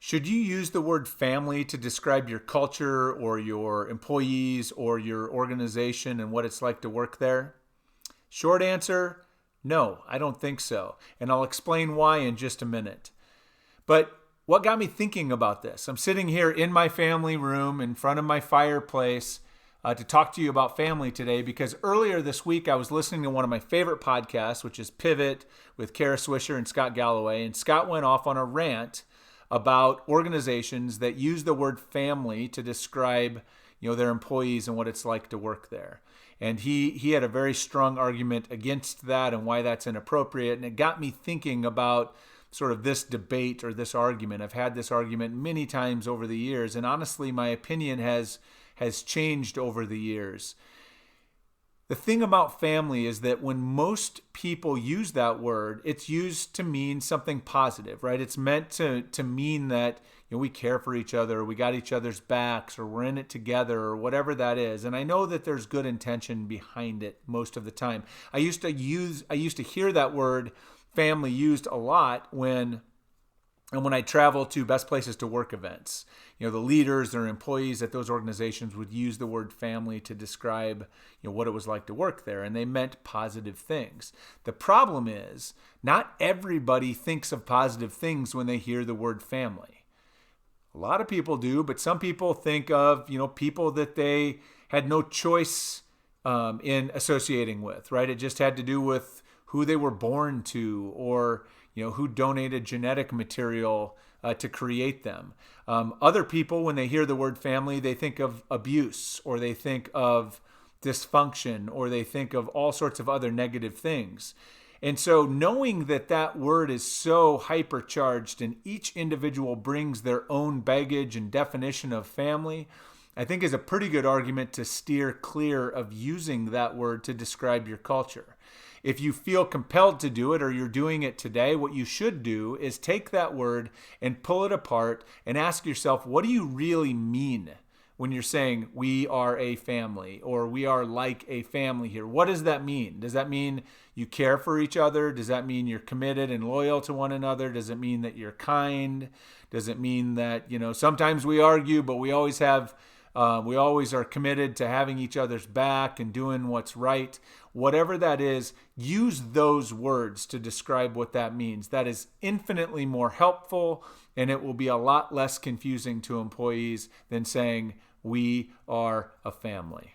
Should you use the word family to describe your culture or your employees or your organization and what it's like to work there? Short answer, no, I don't think so. And I'll explain why in just a minute. But what got me thinking about this? I'm sitting here in my family room in front of my fireplace to talk to you about family today because earlier this week I was listening to one of my favorite podcasts, which is Pivot with Kara Swisher and Scott Galloway. And Scott went off on a rant about organizations that use the word family to describe, their employees and what it's like to work there. And he had a very strong argument against that and why that's inappropriate. And it got me thinking about sort of this debate or this argument. I've had this argument many times over the years, and honestly, my opinion has changed over the years. The thing about family is that when most people use that word, it's used to mean something positive, right? It's meant to mean that we care for each other, or we got each other's backs, or we're in it together, or whatever that is. And I know that there's good intention behind it most of the time. I used to hear that word family used a lot when I travel to best places to work events. The leaders or employees at those organizations would use the word family to describe, what it was like to work there, and they meant positive things. The problem is not everybody thinks of positive things when they hear the word family. A lot of people do, but some people think of, people that they had no choice in associating with, right? It just had to do with who they were born to, or who donated genetic material to create them. Other people, when they hear the word family, they think of abuse, or they think of dysfunction, or they think of all sorts of other negative things. And so knowing that that word is so hypercharged and each individual brings their own baggage and definition of family, I think is a pretty good argument to steer clear of using that word to describe your culture. If you feel compelled to do it, or you're doing it today, what you should do is take that word and pull it apart and ask yourself, what do you really mean when you're saying we are a family, or we are like a family here? What does that mean? Does that mean you care for each other? Does that mean you're committed and loyal to one another? Does it mean that you're kind? Does it mean that, sometimes we argue, but we always are committed to having each other's back and doing what's right? Whatever that is, use those words to describe what that means. That is infinitely more helpful, and it will be a lot less confusing to employees than saying we are a family.